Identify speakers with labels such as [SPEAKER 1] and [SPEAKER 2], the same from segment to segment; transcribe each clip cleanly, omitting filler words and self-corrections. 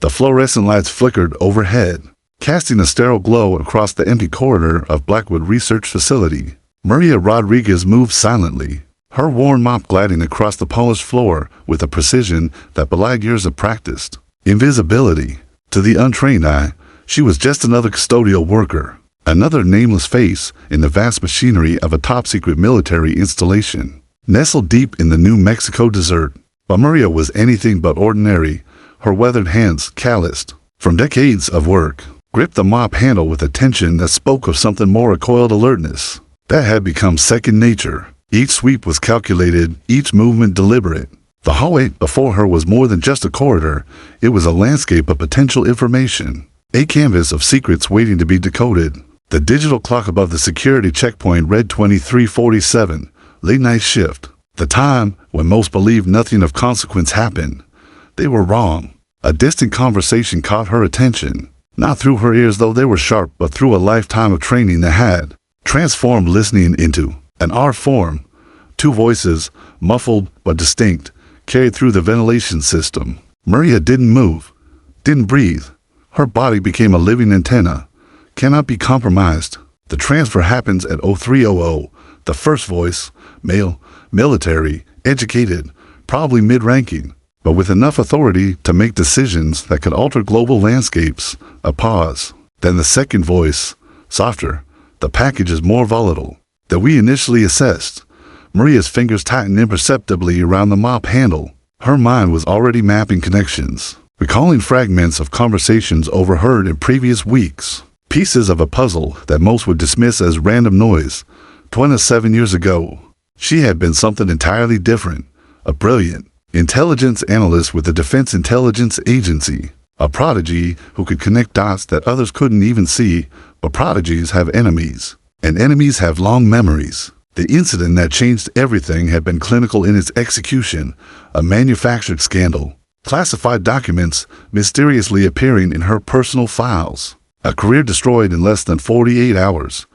[SPEAKER 1] The fluorescent lights flickered overhead, casting a sterile glow across the empty corridor of Blackwood Research Facility. Maria Rodriguez moved silently, her worn mop gliding across the polished floor with a precision that belied years of practice. Invisibility. To the untrained eye, she was just another custodial worker, another nameless face in the vast machinery of a top-secret military installation, nestled deep in the New Mexico desert. But Maria was anything but ordinary, her weathered hands calloused from decades of work, gripped the mop handle with a tension that spoke of something more, a coiled alertness that had become second nature. Each sweep was calculated, each movement deliberate. The hallway before her was more than just a corridor, it was a landscape of potential information, a canvas of secrets waiting to be decoded. The digital clock above the security checkpoint read 23:47, late night shift, the time when most believed nothing of consequence happened. They were wrong. A distant conversation caught her attention, not through her ears though they were sharp, but through a lifetime of training that had transformed listening into an art form. Two voices, muffled but distinct, carried through the ventilation system. Maria didn't move, didn't breathe. Her body became a living antenna, cannot be compromised. The transfer happens at 0300. The first voice, male, military, educated, probably mid-ranking, but with enough authority to make decisions that could alter global landscapes. A pause. Then the second voice, softer. The package is more volatile than we initially assessed. Maria's fingers tightened imperceptibly around the mop handle. Her mind was already mapping connections, recalling fragments of conversations overheard in previous weeks, pieces of a puzzle that most would dismiss as random noise. 27 years ago, she had been something entirely different, a brilliant intelligence analyst with the Defense Intelligence Agency, a prodigy who could connect dots that others couldn't even see. But prodigies have enemies, and enemies have long memories. The incident that changed everything had been clinical in its execution, a manufactured scandal, classified documents mysteriously appearing in her personal files, a career destroyed in less than 48 hours.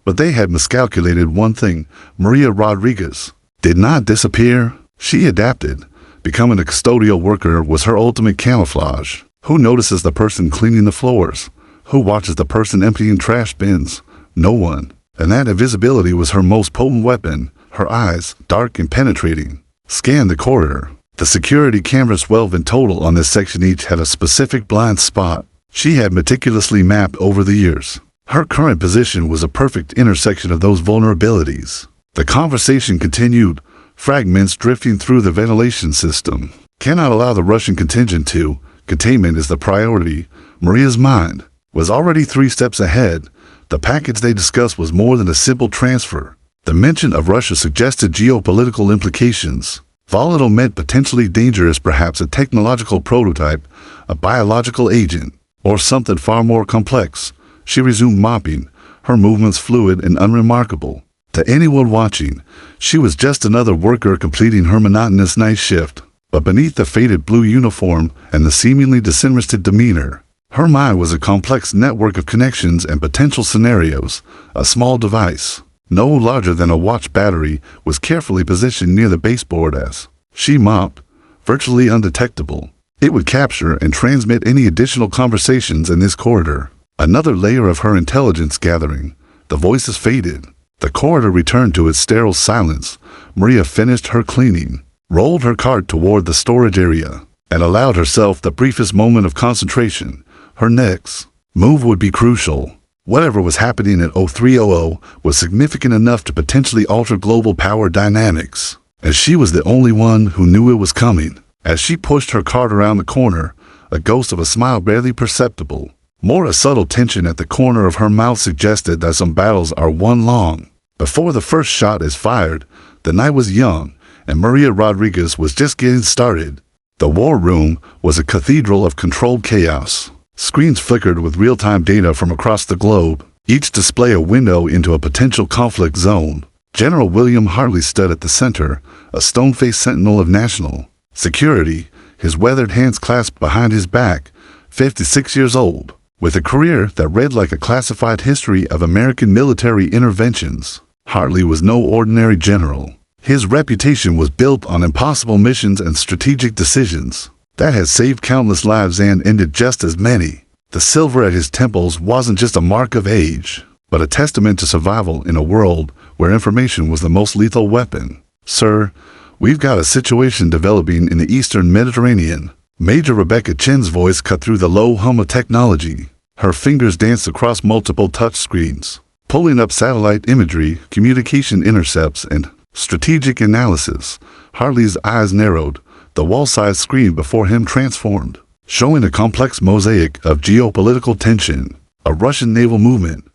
[SPEAKER 1] But they had miscalculated one thing. Maria Rodriguez did not disappear. She adapted. Becoming a custodial worker was her ultimate camouflage. Who notices the person cleaning the floors? Who watches the person emptying trash bins? No one. And that invisibility was her most potent weapon. Her eyes, dark and penetrating, scanned the corridor. The security cameras, 12 in total on this section, each had a specific blind spot she had meticulously mapped over the years. Her current position was a perfect intersection of those vulnerabilities. The conversation continued, fragments drifting through the ventilation system. Cannot allow the Russian contingent to. Containment is the priority. Maria's mind was already 3 steps ahead. The package they discussed was more than a simple transfer. The mention of Russia suggested geopolitical implications. Volatile meant potentially dangerous, perhaps a technological prototype, a biological agent, or something far more complex. She resumed mopping, her movements fluid and unremarkable. To anyone watching, she was just another worker completing her monotonous night shift. But beneath the faded blue uniform and the seemingly disinterested demeanor, her mind was a complex network of connections and potential scenarios. A small device, no larger than a watch battery, was carefully positioned near the baseboard as she mopped, virtually undetectable. It would capture and transmit any additional conversations in this corridor. Another layer of her intelligence gathering. The voices faded. The corridor returned to its sterile silence. Maria finished her cleaning, rolled her cart toward the storage area, and allowed herself the briefest moment of concentration. Her next move would be crucial. Whatever was happening at 0300 was significant enough to potentially alter global power dynamics, and she was the only one who knew it was coming. As she pushed her cart around the corner, a ghost of a smile barely perceptible, more a subtle tension at the corner of her mouth, suggested that some battles are won long before the first shot is fired. The night was young, and Maria Rodriguez was just getting started. The war room was a cathedral of controlled chaos. Screens flickered with real-time data from across the globe, each display a window into a potential conflict zone. General William Hartley stood at the center, a stone-faced sentinel of national security, his weathered hands clasped behind his back, 56 years old, with a career that read like a classified history of American military interventions. Hartley was no ordinary general. His reputation was built on impossible missions and strategic decisions. that had saved countless lives and ended just as many. The silver at his temples wasn't just a mark of age, but a testament to survival in a world where information was the most lethal weapon. "Sir, we've got a situation developing in the Eastern Mediterranean." Major Rebecca Chen's voice cut through the low hum of technology. Her fingers danced across multiple touch screens, pulling up satellite imagery, communication intercepts, and strategic analysis. Hartley's eyes narrowed. The wall-sized screen before him transformed, showing a complex mosaic of geopolitical tension, a Russian naval movement,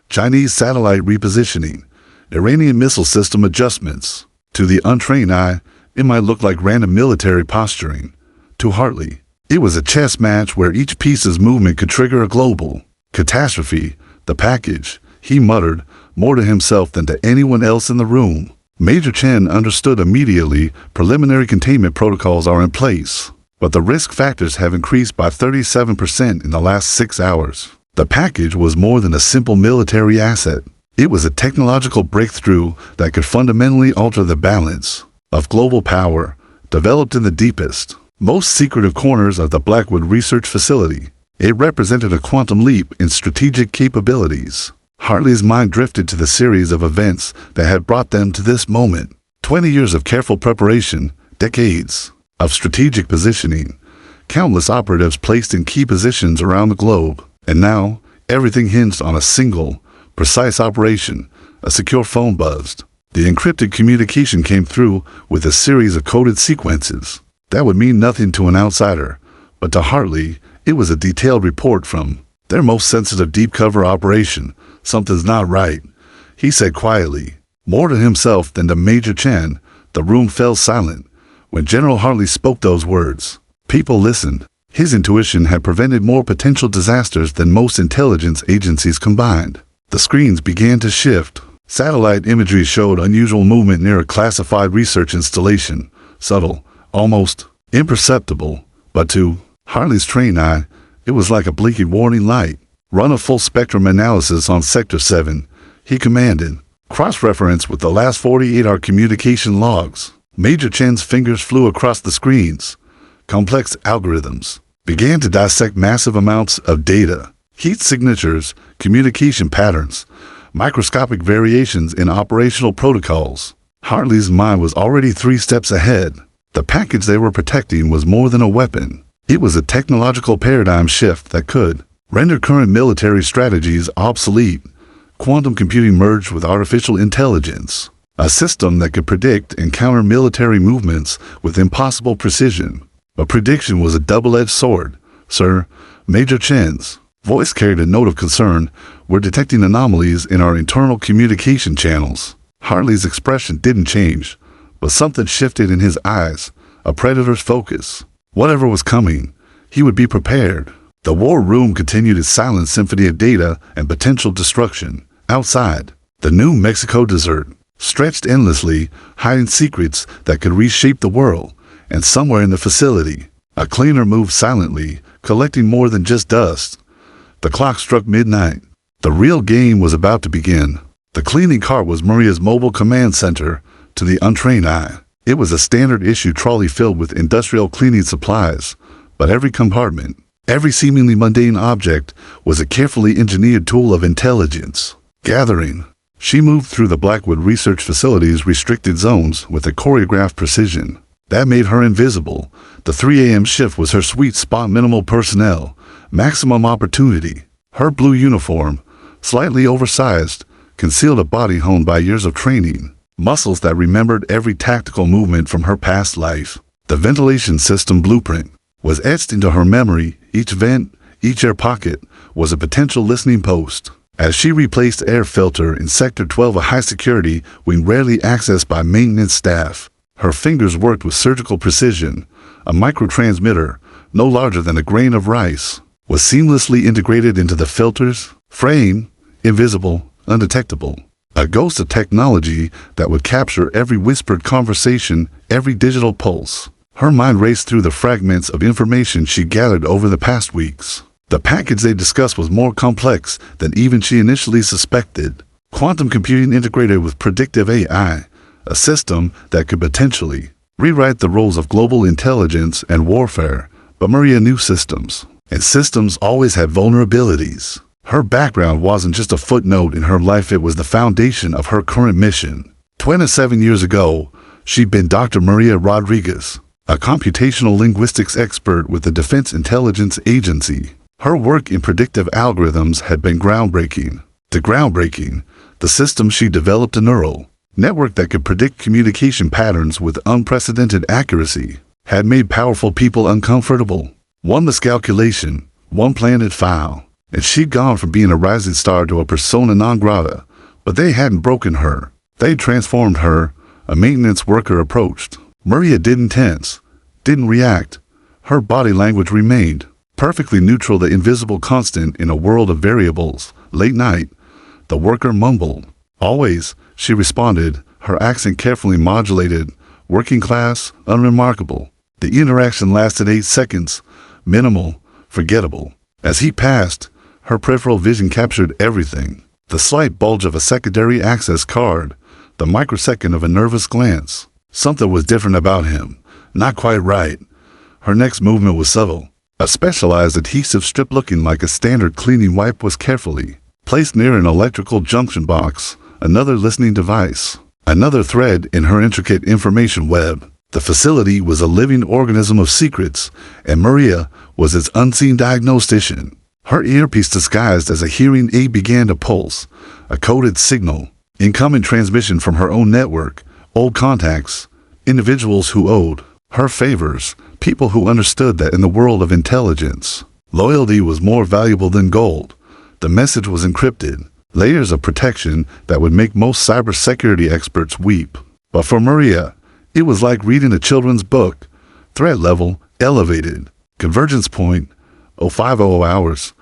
[SPEAKER 1] Chinese satellite repositioning, Iranian missile system adjustments. To the untrained eye, it might look like random military posturing. To Hartley, it was a chess match where each piece's movement could trigger a global catastrophe. The package, he muttered, more to himself than to anyone else in the room. Major Chen understood immediately. Preliminary containment protocols are in place, but the risk factors have increased by 37% in the last 6 hours. The package was more than a simple military asset. It was a technological breakthrough that could fundamentally alter the balance of global power, developed in the deepest, most secretive corners of the Blackwood Research Facility. It represented a quantum leap in strategic capabilities. Hartley's mind drifted to the series of events that had brought them to this moment. 20 years of careful preparation, decades of strategic positioning, countless operatives placed in key positions around the globe. And now, everything hinged on a single, precise operation. A secure phone buzzed. The encrypted communication came through with a series of coded sequences. That would mean nothing to an outsider, but to Hartley, it was a detailed report from their most sensitive deep cover operation. "Something's not right," he said quietly. More to himself than to Major Chen, the room fell silent. When General Hartley spoke those words, people listened. His intuition had prevented more potential disasters than most intelligence agencies combined. The screens began to shift. Satellite imagery showed unusual movement near a classified research installation. Subtle, almost imperceptible, but to Hartley's trained eye, it was like a blinking warning light. "Run a full-spectrum analysis on Sector 7, he commanded. "Cross-reference with the last 48-hour communication logs." Major Chen's fingers flew across the screens. Complex algorithms began to dissect massive amounts of data. Heat signatures, communication patterns, microscopic variations in operational protocols. Hartley's mind was already 3 steps ahead. The package they were protecting was more than a weapon. It was a technological paradigm shift that could render current military strategies obsolete. Quantum computing merged with artificial intelligence, a system that could predict and counter military movements with impossible precision. But prediction was a double-edged sword. "Sir," Major Chen's voice carried a note of concern, "we're detecting anomalies in our internal communication channels." Hartley's expression didn't change, but something shifted in his eyes, a predator's focus. Whatever was coming, he would be prepared. The war room continued its silent symphony of data and potential destruction. Outside, the New Mexico desert stretched endlessly, hiding secrets that could reshape the world. And somewhere in the facility, a cleaner moved silently, collecting more than just dust. The clock struck midnight. The real game was about to begin. The cleaning cart was Maria's mobile command center. To the untrained eye, it was a standard-issue trolley filled with industrial cleaning supplies, but every compartment, every seemingly mundane object, was a carefully engineered tool of intelligence gathering. She moved through the Blackwood Research Facility's restricted zones with a choreographed precision that made her invisible. The 3 a.m. shift was her sweet spot. Minimal personnel, maximum opportunity. Her blue uniform, slightly oversized, concealed a body honed by years of training, muscles that remembered every tactical movement from her past life. The ventilation system blueprint was etched into her memory. Each vent, each air pocket, was a potential listening post. As she replaced air filter in Sector 12, a high-security wing rarely accessed by maintenance staff, her fingers worked with surgical precision. A microtransmitter, no larger than a grain of rice, was seamlessly integrated into the filter's frame, invisible, undetectable. A ghost of technology that would capture every whispered conversation, every digital pulse. Her mind raced through the fragments of information she gathered over the past weeks. The package they discussed was more complex than even she initially suspected. Quantum computing integrated with predictive AI, a system that could potentially rewrite the roles of global intelligence and warfare. But Maria knew systems, and systems always had vulnerabilities. Her background wasn't just a footnote in her life, it was the foundation of her current mission. 27 years ago, she'd been Dr. Maria Rodriguez, a computational linguistics expert with the Defense Intelligence Agency. Her work in predictive algorithms had been groundbreaking. The system she developed, a neural network that could predict communication patterns with unprecedented accuracy, had made powerful people uncomfortable. One miscalculation, one planted foul, and she'd gone from being a rising star to a persona non grata. But they hadn't broken her. They'd transformed her. A maintenance worker approached. Maria didn't tense, didn't react. Her body language remained perfectly neutral, the invisible constant in a world of variables. Late night, the worker mumbled. Always, she responded, her accent carefully modulated. Working class, unremarkable. The interaction lasted 8 seconds. Minimal, forgettable. As he passed, her peripheral vision captured everything. The slight bulge of a secondary access card, the microsecond of a nervous glance. Something was different about him. Not quite right. Her next movement was subtle. A specialized adhesive strip looking like a standard cleaning wipe was carefully placed near an electrical junction box, another listening device, another thread in her intricate information web. The facility was a living organism of secrets, and Maria was its unseen diagnostician. Her earpiece disguised as a hearing aid began to pulse, a coded signal, incoming transmission from her own network, old contacts, individuals who owed her favors, people who understood that in the world of intelligence, loyalty was more valuable than gold. The message was encrypted, layers of protection that would make most cybersecurity experts weep. But for Maria, it was like reading a children's book. Threat level, elevated. Convergence point, 0500 hours.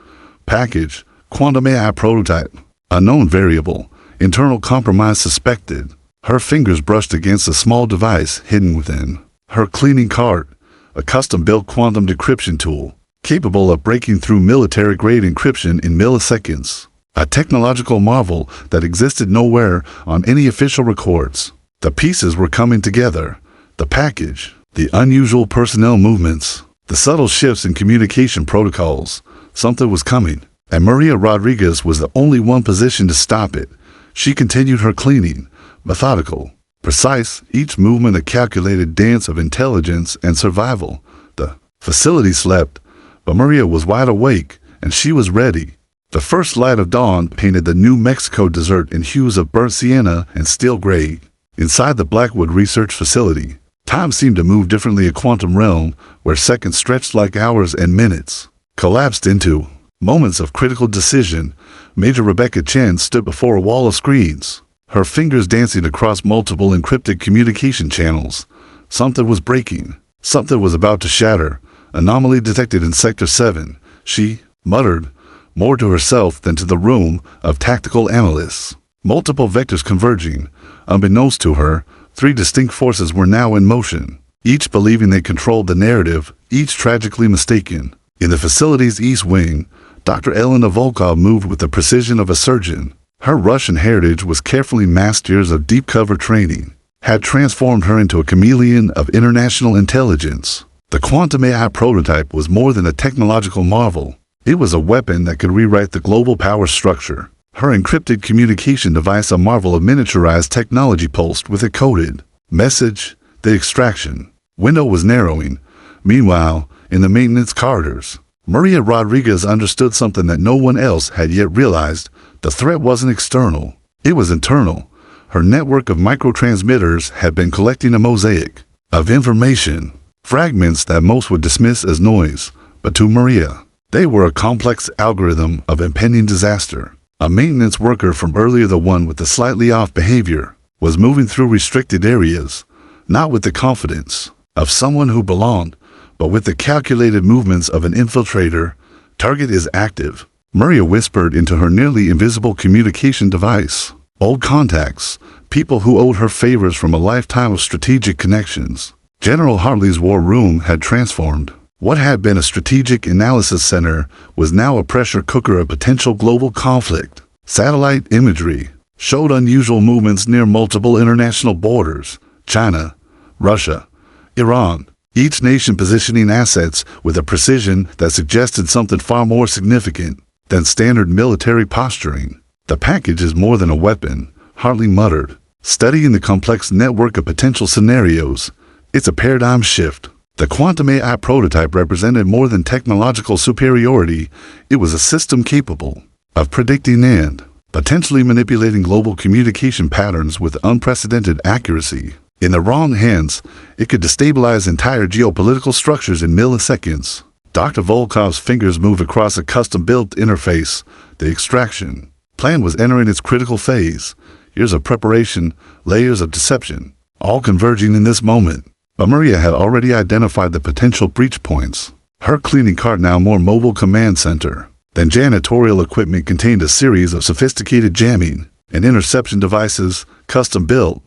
[SPEAKER 1] Package, quantum AI prototype. Unknown variable, internal compromise suspected. Her fingers brushed against a small device hidden within her cleaning cart, a custom-built quantum decryption tool, capable of breaking through military-grade encryption in milliseconds. A technological marvel that existed nowhere on any official records. The pieces were coming together. The package, the unusual personnel movements, the subtle shifts in communication protocols. Something was coming, and Maria Rodriguez was the only one positioned to stop it. She continued her cleaning, methodical, precise, each movement a calculated dance of intelligence and survival. The facility slept, but Maria was wide awake, and she was ready. The first light of dawn painted the New Mexico desert in hues of burnt sienna and steel gray. Inside the Blackwood Research Facility, time seemed to move differently. A quantum realm where seconds stretched like hours and minutes collapsed into moments of critical decision. Major Rebecca Chen stood before a wall of screens, her fingers dancing across multiple encrypted communication channels. Something was breaking. Something was about to shatter. Anomaly detected in Sector 7. She muttered, more to herself than to the room of tactical analysts. Multiple vectors converging. Unbeknownst to her, 3 distinct forces were now in motion, each believing they controlled the narrative, each tragically mistaken. In the facility's east wing, Dr. Elena Volkov moved with the precision of a surgeon. Her Russian heritage was carefully masked. Years of deep cover training had transformed her into a chameleon of international intelligence. The quantum AI prototype was more than a technological marvel. It was a weapon that could rewrite the global power structure. Her encrypted communication device, a marvel of miniaturized technology, pulsed with a coded message. The extraction window was narrowing. Meanwhile, in the maintenance corridors, Maria Rodriguez understood something that no one else had yet realized. The threat wasn't external. It was internal. Her network of microtransmitters had been collecting a mosaic of information, fragments that most would dismiss as noise, but to Maria, they were a complex algorithm of impending disaster. A maintenance worker from earlier, the one with the slightly off behavior, was moving through restricted areas, not with the confidence of someone who belonged, but with the calculated movements of an infiltrator. Target is active, Maria whispered into her nearly invisible communication device. Old contacts, people who owed her favors from a lifetime of strategic connections. General Hartley's war room had transformed. What had been a strategic analysis center was now a pressure cooker of potential global conflict. Satellite imagery showed unusual movements near multiple international borders: China, Russia, Iran, each nation positioning assets with a precision that suggested something far more significant than standard military posturing. The package is more than a weapon, Hartley muttered, studying the complex network of potential scenarios. It's a paradigm shift. The quantum AI prototype represented more than technological superiority. It was a system capable of predicting and potentially manipulating global communication patterns with unprecedented accuracy. In the wrong hands, it could destabilize entire geopolitical structures in milliseconds. Dr. Volkov's fingers moved across a custom-built interface. The extraction plan was entering its critical phase. Years of preparation, layers of deception, all converging in this moment. But Maria had already identified the potential breach points. Her cleaning cart, now more mobile command center than janitorial equipment, contained a series of sophisticated jamming and interception devices, custom-built,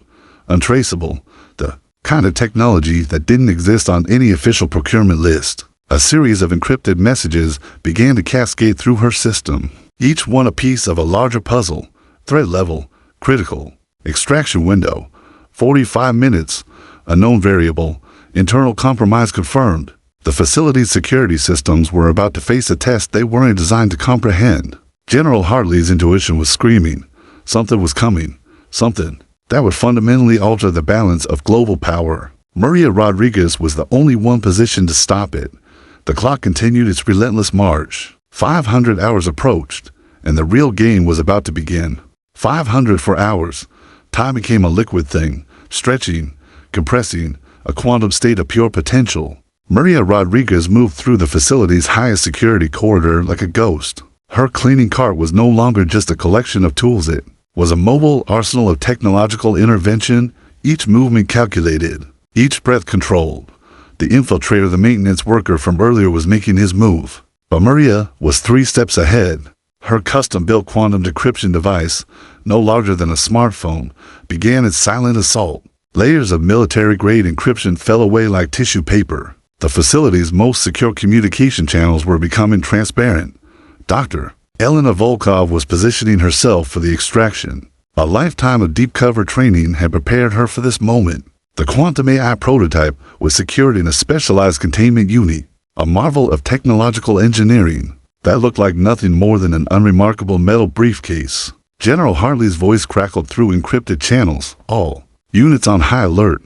[SPEAKER 1] untraceable, the kind of technology that didn't exist on any official procurement list. A series of encrypted messages began to cascade through her system, each one a piece of a larger puzzle. Threat level, critical. Extraction window, 45 minutes. Unknown variable, internal compromise confirmed. The facility's security systems were about to face a test they weren't designed to comprehend. General Hartley's intuition was screaming. Something was coming. Something that would fundamentally alter the balance of global power. Maria Rodriguez was the only one positioned to stop it. The clock continued its relentless march. 500 hours approached, and the real game was about to begin. 500 for hours. Time became a liquid thing, stretching, compressing, a quantum state of pure potential. Maria Rodriguez moved through the facility's highest security corridor like a ghost. Her cleaning cart was no longer just a collection of tools. It was a mobile arsenal of technological intervention, each movement calculated, each breath controlled. The infiltrator, the maintenance worker from earlier, was making his move. But Maria was 3 steps ahead. Her custom-built quantum decryption device, no larger than a smartphone, began its silent assault. Layers of military-grade encryption fell away like tissue paper. The facility's most secure communication channels were becoming transparent. Dr. Elena Volkov was positioning herself for the extraction. A lifetime of deep-cover training had prepared her for this moment. The quantum AI prototype was secured in a specialized containment unit, a marvel of technological engineering that looked like nothing more than an unremarkable metal briefcase. General Hartley's voice crackled through encrypted channels. All units on high alert.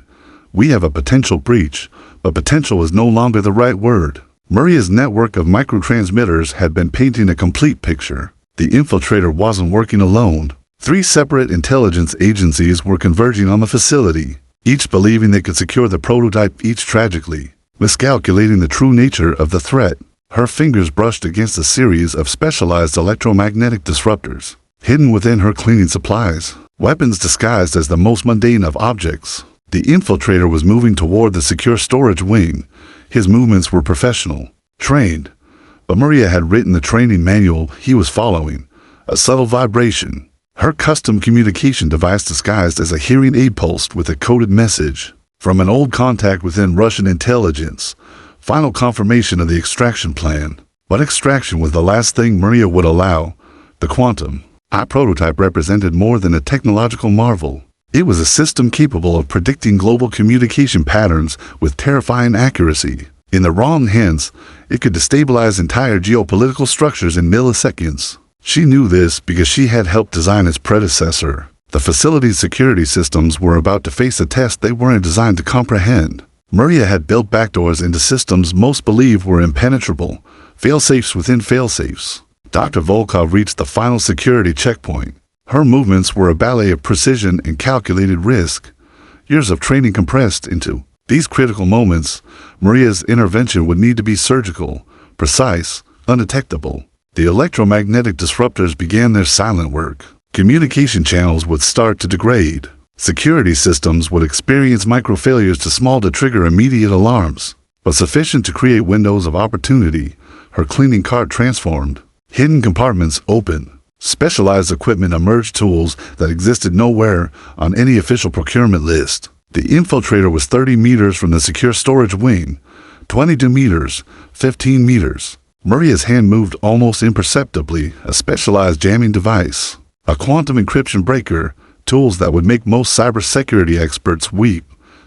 [SPEAKER 1] We have a potential breach, but potential is no longer the right word. Maria's network of microtransmitters had been painting a complete picture. The infiltrator wasn't working alone. 3 separate intelligence agencies were converging on the facility, each believing they could secure the prototype, each tragically miscalculating the true nature of the threat. Her fingers brushed against a series of specialized electromagnetic disruptors, hidden within her cleaning supplies. Weapons disguised as the most mundane of objects. The infiltrator was moving toward the secure storage wing. His movements were professional, trained, but Maria had written the training manual he was following. A subtle vibration. Her custom communication device disguised as a hearing aid pulsed with a coded message from an old contact within Russian intelligence. Final confirmation of the extraction plan. But extraction was the last thing Maria would allow. The quantum AI prototype represented more than a technological marvel. It was a system capable of predicting global communication patterns with terrifying accuracy. In the wrong hands, it could destabilize entire geopolitical structures in milliseconds. She knew this because she had helped design its predecessor. The facility's security systems were about to face a test they weren't designed to comprehend. Maria had built backdoors into systems most believed were impenetrable, fail-safes within fail-safes. Dr. Volkov reached the final security checkpoint. Her movements were a ballet of precision and calculated risk. Years of training compressed into these critical moments. Maria's intervention would need to be surgical, precise, undetectable. The electromagnetic disruptors began their silent work. Communication channels would start to degrade. Security systems would experience microfailures too small to trigger immediate alarms, but sufficient to create windows of opportunity. Her cleaning cart transformed. Hidden compartments opened. Specialized equipment emerged, tools that existed nowhere on any official procurement list. The infiltrator was 30 meters from the secure storage wing, 22 meters, 15 meters. Maria's hand moved almost imperceptibly, a specialized jamming device, a quantum encryption breaker, tools that would make most cybersecurity experts weep.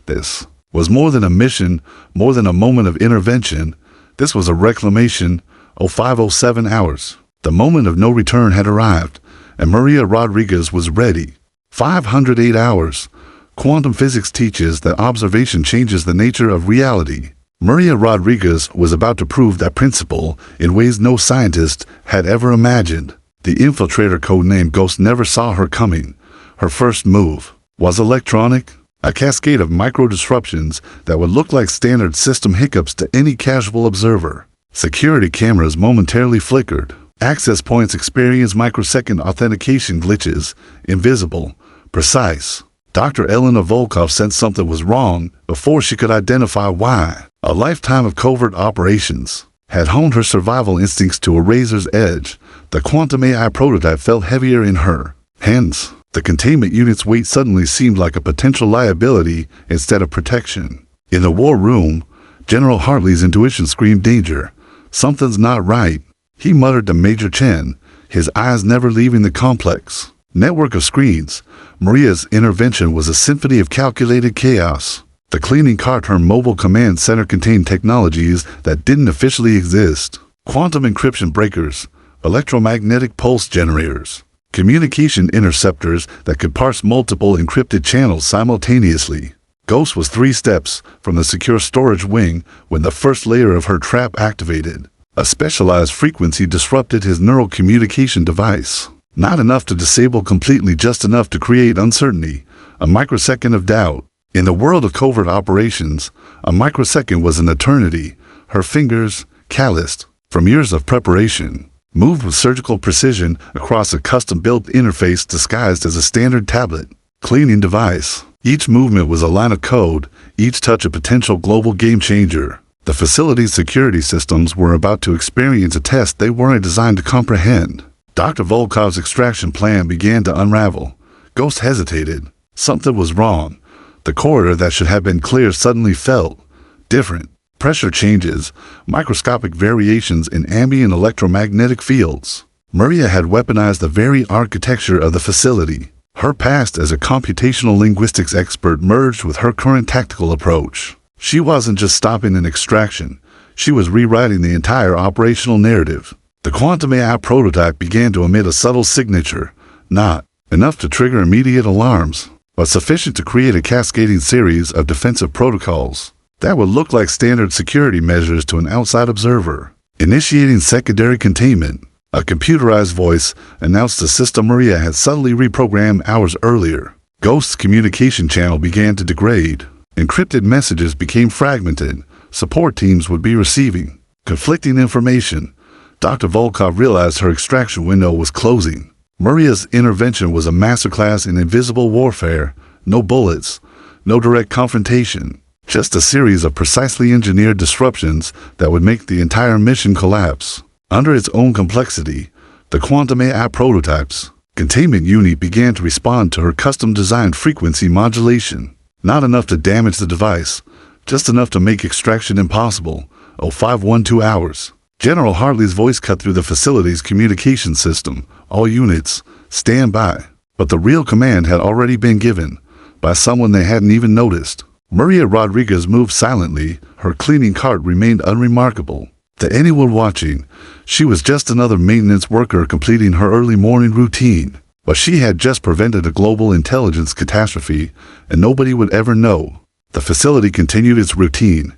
[SPEAKER 1] This was more than a mission, more than a moment of intervention. This was a reclamation. 0507 hours. The moment of no return had arrived, and Maria Rodriguez was ready. 508 hours. Quantum physics teaches that observation changes the nature of reality. Maria Rodriguez was about to prove that principle in ways no scientist had ever imagined. The infiltrator codenamed Ghost never saw her coming. Her first move was electronic, a cascade of micro-disruptions that would look like standard system hiccups to any casual observer. Security cameras momentarily flickered. Access points experienced microsecond authentication glitches, invisible, precise. Dr. Elena Volkov sensed something was wrong before she could identify why. A lifetime of covert operations had honed her survival instincts to a razor's edge. The quantum AI prototype felt heavier in her hands. The containment unit's weight suddenly seemed like a potential liability instead of protection. In the war room, General Hartley's intuition screamed danger. Something's not right, he muttered to Major Chen, his eyes never leaving the complex network of screens. Maria's intervention was a symphony of calculated chaos. The cleaning cart, her mobile command center, contained technologies that didn't officially exist. Quantum encryption breakers, electromagnetic pulse generators, communication interceptors that could parse multiple encrypted channels simultaneously. Ghost was 3 steps from the secure storage wing when the first layer of her trap activated. A specialized frequency disrupted his neural communication device. Not enough to disable completely, just enough to create uncertainty, a microsecond of doubt. In the world of covert operations, a microsecond was an eternity. Her fingers, calloused from years of preparation, moved with surgical precision across a custom-built interface disguised as a standard tablet cleaning device. Each movement was a line of code, each touch a potential global game-changer. The facility's security systems were about to experience a test they weren't designed to comprehend. Dr. Volkov's extraction plan began to unravel. Ghost hesitated. Something was wrong. The corridor that should have been clear suddenly felt different. Pressure changes, microscopic variations in ambient electromagnetic fields. Maria had weaponized the very architecture of the facility. Her past as a computational linguistics expert merged with her current tactical approach. She wasn't just stopping an extraction, she was rewriting the entire operational narrative. The quantum AI prototype began to emit a subtle signature, not enough to trigger immediate alarms, but sufficient to create a cascading series of defensive protocols that would look like standard security measures to an outside observer. Initiating secondary containment, a computerized voice announced the system Maria had subtly reprogrammed hours earlier. Ghost's communication channel began to degrade. Encrypted messages became fragmented. Support teams would be receiving conflicting information. Dr. Volkov realized her extraction window was closing. Maria's intervention was a masterclass in invisible warfare. No bullets, no direct confrontation, just a series of precisely engineered disruptions that would make the entire mission collapse. Under its own complexity, the quantum AI prototype's containment unit began to respond to her custom-designed frequency modulation. Not enough to damage the device, just enough to make extraction impossible. 0512 hours. General Hartley's voice cut through the facility's communication system. All units, stand by. But the real command had already been given by someone they hadn't even noticed. Maria Rodriguez moved silently. Her cleaning cart remained unremarkable. To anyone watching, she was just another maintenance worker completing her early morning routine. But she had just prevented a global intelligence catastrophe, and nobody would ever know. The facility continued its routine.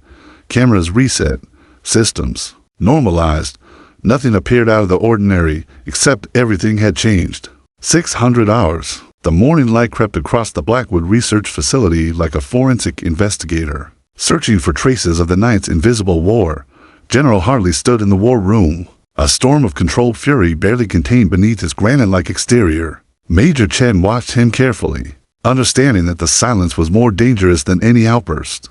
[SPEAKER 1] Cameras reset. Systems normalized. Nothing appeared out of the ordinary, except everything had changed. 600 hours. The morning light crept across the Blackwood Research Facility like a forensic investigator, searching for traces of the night's invisible war. General Hartley stood in the war room, a storm of controlled fury barely contained beneath his granite-like exterior. Major Chen watched him carefully, understanding that the silence was more dangerous than any outburst.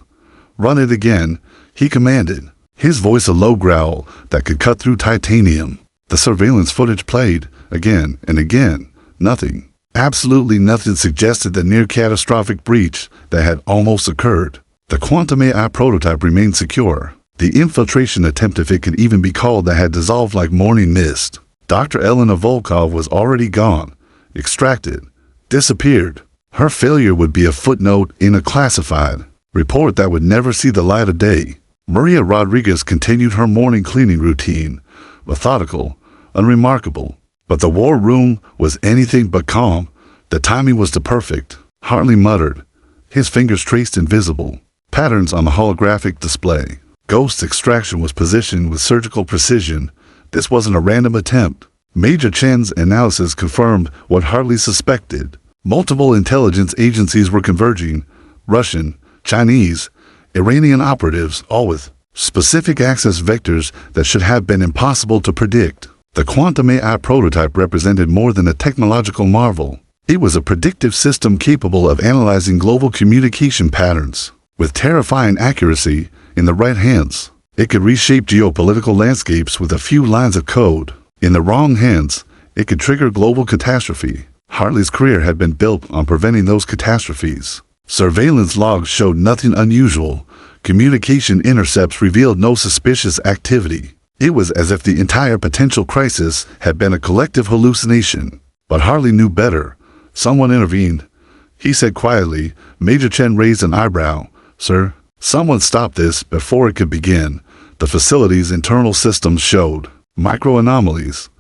[SPEAKER 1] "Run it again," he commanded, his voice a low growl that could cut through titanium. The surveillance footage played, again and again. Nothing, absolutely nothing suggested the near-catastrophic breach that had almost occurred. The quantum AI prototype remained secure. The infiltration attempt, if it could even be called, that had dissolved like morning mist. Dr. Elena Volkov was already gone, extracted, disappeared. Her failure would be a footnote in a classified report that would never see the light of day. Maria Rodriguez continued her morning cleaning routine, methodical, unremarkable. But the war room was anything but calm. The timing was the perfect. Hartley muttered, his fingers traced invisible patterns on the holographic display. Ghost extraction was positioned with surgical precision. This wasn't a random attempt. Major Chen's analysis confirmed what Hartley suspected. Multiple intelligence agencies were converging: Russian, Chinese, Iranian operatives, all with specific access vectors that should have been impossible to predict. The quantum AI prototype represented more than a technological marvel. It was a predictive system capable of analyzing global communication patterns. With terrifying accuracy, in the right hands, it could reshape geopolitical landscapes with a few lines of code. In the wrong hands, it could trigger global catastrophe. Hartley's career had been built on preventing those catastrophes. Surveillance logs showed nothing unusual. Communication intercepts revealed no suspicious activity. It was as if the entire potential crisis had been a collective hallucination. But Hartley knew better. Someone intervened. He said quietly. Major Chen raised an eyebrow. Sir, someone stopped this before it could begin. The facility's internal systems showed micro-anomalies,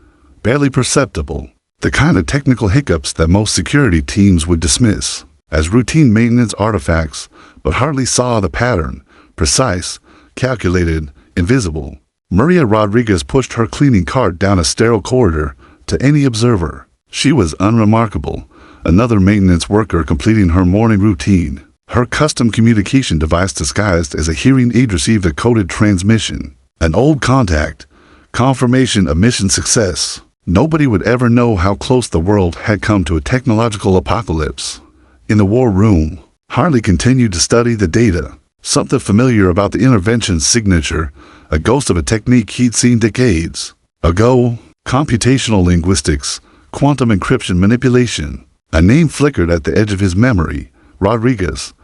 [SPEAKER 1] barely perceptible, the kind of technical hiccups that most security teams would dismiss as routine maintenance artifacts. But Hartley saw the pattern: precise, calculated, invisible. Maria Rodriguez pushed her cleaning cart down a sterile corridor. To any observer, she was unremarkable, another maintenance worker completing her morning routine. Her custom communication device disguised as a hearing aid received a coded transmission. An old contact, confirmation of mission success. Nobody would ever know how close the world had come to a technological apocalypse. In the war room, Hartley continued to study the data. Something familiar about the intervention's signature, a ghost of a technique he'd seen decades ago. Computational linguistics, quantum encryption manipulation. A name flickered at the edge of his memory: Rodriguez.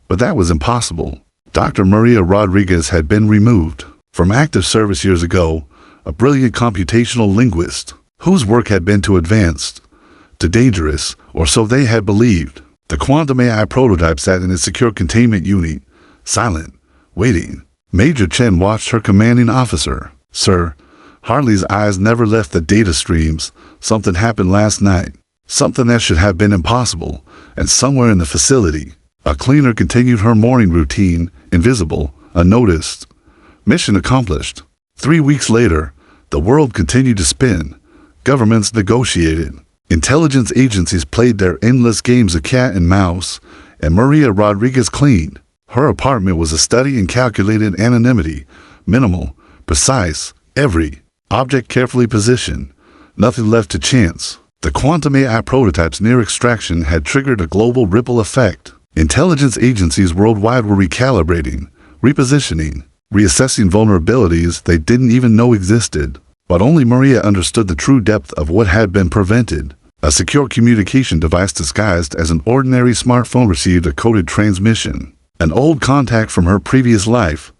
[SPEAKER 1] But that was impossible. Dr. Maria Rodriguez had been removed from active service years ago, a brilliant computational linguist whose work had been too advanced, too dangerous, or so they had believed. The quantum AI prototype sat in its secure containment unit, silent, waiting. Major Chen watched her commanding officer. Sir, Hartley's eyes never left the data streams. Something happened last night. Something that should have been impossible. And somewhere in the facility, a cleaner continued her morning routine, invisible, unnoticed. Mission accomplished. 3 weeks later, the world continued to spin. Governments negotiated. Intelligence agencies played their endless games of cat and mouse, and Maria Rodriguez cleaned. Her apartment was a study in calculated anonymity, minimal, precise, every object carefully positioned, nothing left to chance. The quantum AI prototype's near extraction had triggered a global ripple effect. Intelligence agencies worldwide were recalibrating, repositioning, reassessing vulnerabilities they didn't even know existed. But only Maria understood the true depth of what had been prevented. A secure communication device disguised as an ordinary smartphone received a coded transmission. An old contact from her previous life.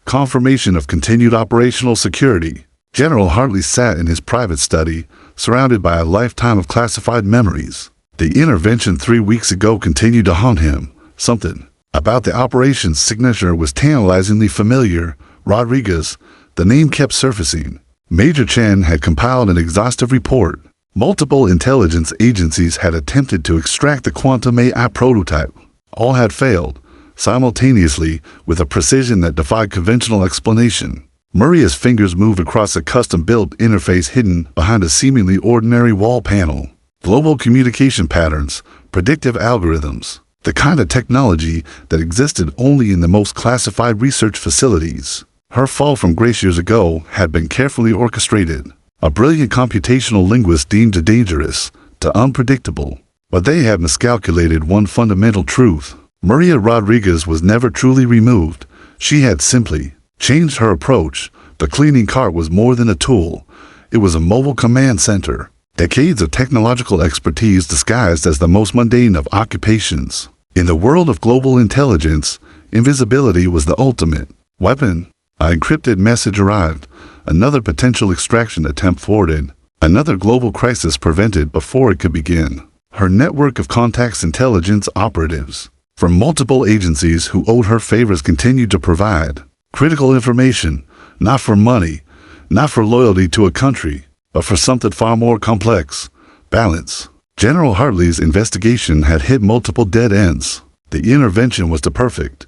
[SPEAKER 1] Confirmation of continued operational security. General Hartley sat in his private study, surrounded by a lifetime of classified memories. The intervention 3 weeks ago continued to haunt him. Something about the operation's signature was tantalizingly familiar. Rodriguez, the name kept surfacing. Major Chen had compiled an exhaustive report. Multiple intelligence agencies had attempted to extract the quantum AI prototype. All had failed, simultaneously, with a precision that defied conventional explanation. Maria's fingers moved across a custom-built interface hidden behind a seemingly ordinary wall panel. Global communication patterns, predictive algorithms, the kind of technology that existed only in the most classified research facilities. Her fall from grace years ago had been carefully orchestrated. A brilliant computational linguist deemed it dangerous, to unpredictable. But they had miscalculated one fundamental truth. Maria Rodriguez was never truly removed. She had simply changed her approach. The cleaning cart was more than a tool. It was a mobile command center. Decades of technological expertise disguised as the most mundane of occupations. In the world of global intelligence, invisibility was the ultimate weapon. An encrypted message arrived. Another potential extraction attempt thwarted. Another global crisis prevented before it could begin. Her network of contacts, intelligence operatives, from multiple agencies who owed her favors continued to provide critical information, not for money, not for loyalty to a country, but for something far more complex: balance. General Hartley's investigation had hit multiple dead ends. The intervention was too perfect,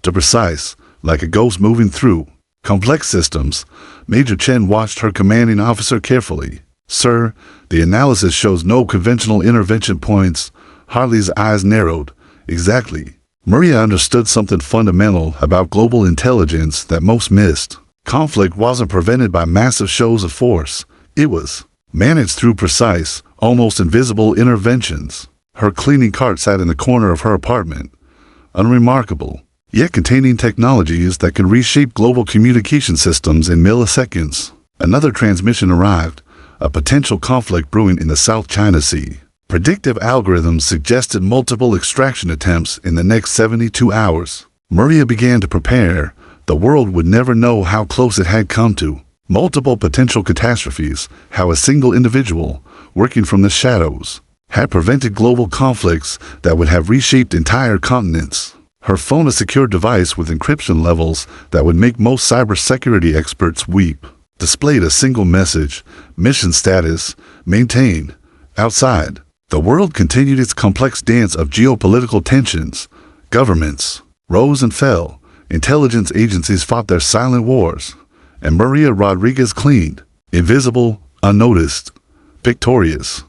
[SPEAKER 1] too precise, like a ghost moving through complex systems. Major Chen watched her commanding officer carefully. "Sir, the analysis shows no conventional intervention points." Hartley's eyes narrowed. "Exactly." Maria understood something fundamental about global intelligence that most missed. Conflict wasn't prevented by massive shows of force. It was managed through precise, almost invisible interventions. Her cleaning cart sat in the corner of her apartment, unremarkable, yet containing technologies that could reshape global communication systems in milliseconds. Another transmission arrived, a potential conflict brewing in the South China Sea. Predictive algorithms suggested multiple extraction attempts in the next 72 hours. Maria began to prepare. The world would never know how close it had come to multiple potential catastrophes, how a single individual, working from the shadows, had prevented global conflicts that would have reshaped entire continents. Her phone, a secure device with encryption levels that would make most cybersecurity experts weep, displayed a single message: mission status maintained. Outside, the world continued its complex dance of geopolitical tensions. Governments rose and fell. Intelligence agencies fought their silent wars. And Maria Rodriguez cleaned, invisible, unnoticed, victorious.